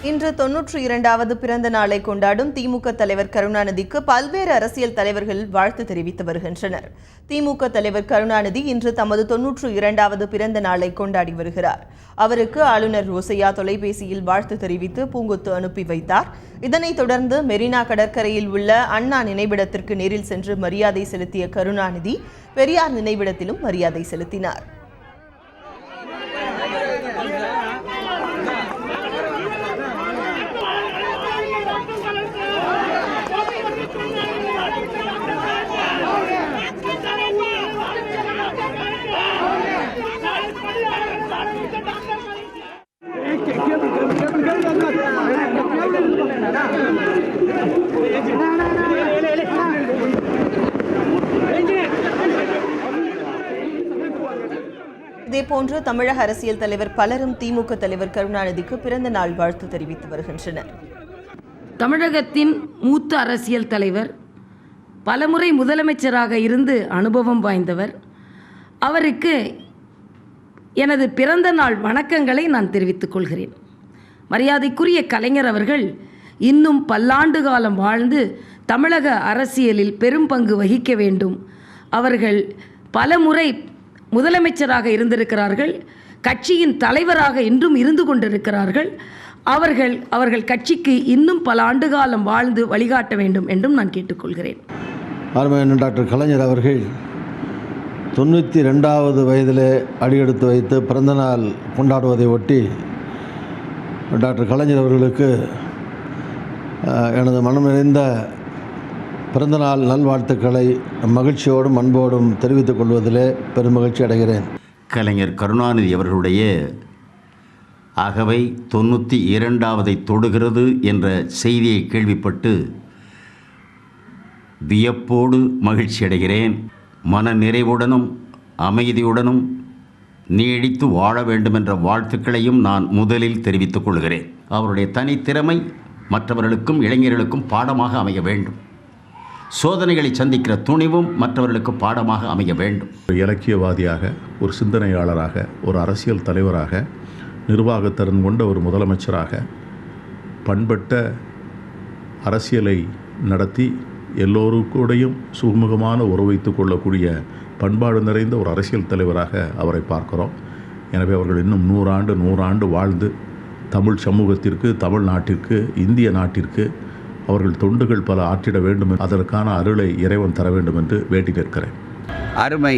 இன்று 92வது பிறந்த நாளை கொண்டாடும் திமுக தலைவர் கருணாநிதிக்கு பல்வேறு அரசியல் தலைவர்கள் வாழ்த்து தெரிவித்து வருகின்றனர். திமுக தலைவர் கருணாநிதி இன்று தமது 92வது பிறந்த நாளை கொண்டாடி வருகிறார். அவருக்கு ஆளுநர் ரோசையா தொலைபேசியில் வாழ்த்து தெரிவித்து பூங்கொத்து அனுப்பி வைத்தார். இதனைத் தொடர்ந்து மெரினா கடற்கரையில் உள்ள அண்ணா நினைவிடத்திற்கு நேரில் சென்று மரியாதை செலுத்திய கருணாநிதி பெரியார் நினைவிடத்திலும் மரியாதை செலுத்தினார். இதேபோன்று தமிழக அரசியல் தலைவர் பலரும் திமுக தலைவர் கருணாநிதிக்கு பிறந்த நாள் வாழ்த்து தெரிவித்து வருகின்றனர். தமிழகத்தின் மூத்த அரசியல் தலைவர், பலமுறை முதலமைச்சராக இருந்து அனுபவம் வாய்ந்தவர். அவருக்கு எனது பிறந்த நாள் வணக்கங்களை நான் தெரிவித்துக் கொள்கிறேன். மரியாதைக்குரிய கலைஞர் அவர்கள் இன்னும் பல்லாண்டு காலம் வாழ்ந்து தமிழக அரசியலில் பெரும் பங்கு வகிக்க வேண்டும். அவர்கள் பலமுறை முதலமைச்சராக இருந்திருக்கிறார்கள், கட்சியின் தலைவராக இன்றும் இருந்து கொண்டிருக்கிறார்கள். அவர்கள் கட்சிக்கு இன்னும் பல ஆண்டு காலம் வாழ்ந்து வழிகாட்ட வேண்டும் என்றும் நான் கேட்டுக்கொள்கிறேன். அருமையான டாக்டர் கலைஞர் அவர்கள் 92வது வயதிலே அடியெடுத்து வைத்து பிறந்தநாள் கொண்டாடுவதை ஒட்டி டாக்டர் கலைஞர் அவர்களுக்கு எனது மனம் நிறைந்த பிறந்தநாள் நல்வாழ்த்துக்களை மகிழ்ச்சியோடும் அன்போடும் தெரிவித்துக் கொள்வதிலே பெரும் மகிழ்ச்சி அடைகிறேன். கலைஞர் கருணாநிதி அவர்களுடைய அகவை 92வதை தொடுகிறது என்ற செய்தியை கேள்விப்பட்டு வியப்போடு மகிழ்ச்சி அடைகிறேன். மன நிறைவுடனும் அமைதியுடனும் நீடித்து வாழ வேண்டும் என்ற வாழ்த்துக்களையும் நான் முதலில் தெரிவித்துக் கொள்கிறேன். அவருடைய தனித்திறமை மற்றவர்களுக்கும் இளைஞர்களுக்கும் பாடமாக அமைய வேண்டும். சோதனைகளை சந்திக்கிற துணிவும் மற்றவர்களுக்கு பாடமாக அமைய வேண்டும். இலக்கியவாதியாக, ஒரு சிந்தனையாளராக, ஒரு அரசியல் தலைவராக, நிர்வாகத்திறன் கொண்ட ஒரு முதலமைச்சராக பண்பட்ட அரசியலை நடத்தி எல்லோருக்கூடையும் சுமூகமான உறவு வைத்துக் கொள்ளக்கூடிய பண்பாடு நிறைந்த ஒரு அரசியல் தலைவராக அவரை பார்க்கிறோம். எனவே அவர்கள் இன்னும் 100 ஆண்டு வாழ்ந்து தமிழ் சமூகத்திற்கு, தமிழ்நாட்டிற்கு, இந்திய நாட்டிற்கு அவர்கள் தொண்டுகள் பல ஆற்றிட வேண்டும். அதற்கான அருளை இறைவன் தர வேண்டும் என்று வேண்டி நிற்கிறேன். அருமை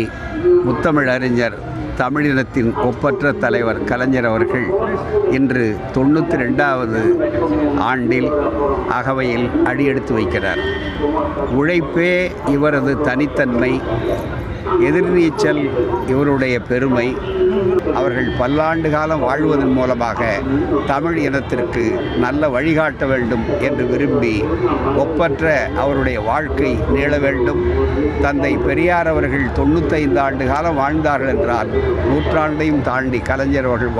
முத்தமிழ் அறிஞர், தமிழினத்தின் ஒப்பற்ற தலைவர் கலைஞர் அவர்கள் இன்று 92வது ஆண்டில் அகவையில் அடியெடுத்து வைக்கிறார். உழைப்பே இவரது தனித்தன்மை, எதிர்நீச்சல் இவருடைய பெருமை. அவர்கள் பல்லாண்டு காலம் வாழ்வதன் மூலமாக தமிழ் இனத்திற்கு நல்ல வழிகாட்ட வேண்டும் என்று விரும்பி ஒப்பற்ற அவருடைய வாழ்க்கை நீள வேண்டும். தந்தை பெரியார் அவர்கள் 95 ஆண்டு காலம் வாழ்ந்தார்கள் என்றால் 100 தாண்டி கலைஞர் அவர்கள்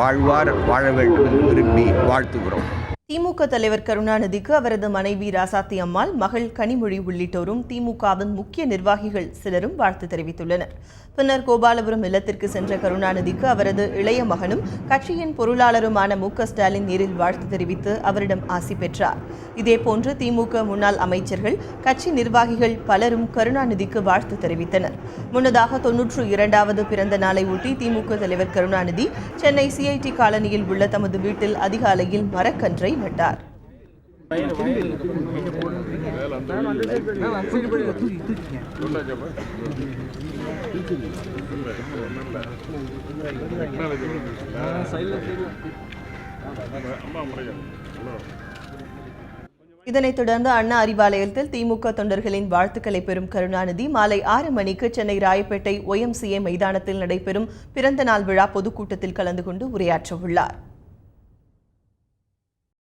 வாழ வேண்டும் என்று விரும்பி வாழ்த்துகிறோம். திமுக தலைவர் கருணாநிதிக்கு அவரது மனைவி ராசாத்தி அம்மாள், மகள் கனிமொழி உள்ளிட்டோரும் திமுகவின் முக்கிய நிர்வாகிகள் சிலரும் வாழ்த்து தெரிவித்துள்ளனர். பின்னர் கோபாலபுரம் இல்லத்திற்கு சென்ற கருணாநிதிக்கு அவரது இளைய மகனும் கட்சியின் பொருளாளருமான மு.க. ஸ்டாலின் நேரில் வாழ்த்து தெரிவித்து அவரிடம் ஆசி பெற்றார். இதேபோன்று திமுக முன்னாள் அமைச்சர்கள், கட்சி நிர்வாகிகள் பலரும் கருணாநிதிக்கு வாழ்த்து தெரிவித்தனர். முன்னதாக 92வது பிறந்த நாளை ஒட்டி திமுக தலைவர் கருணாநிதி சென்னை CIT காலனியில் உள்ள தமது வீட்டில் அதிகாலையில் மரக்கன்றை நட்டார். இதனைத் தொடர்ந்து அண்ணா அறிவாலயத்தில் திமுக தொண்டர்களின் வாழ்த்துக்களை பெறும் கருணாநிதி மாலை 6 மணிக்கு சென்னை ராயப்பேட்டை OMCA மைதானத்தில் நடைபெறும் பிறந்தநாள் விழா பொதுக்கூட்டத்தில் கலந்து கொண்டு உரையாற்ற உள்ளார்.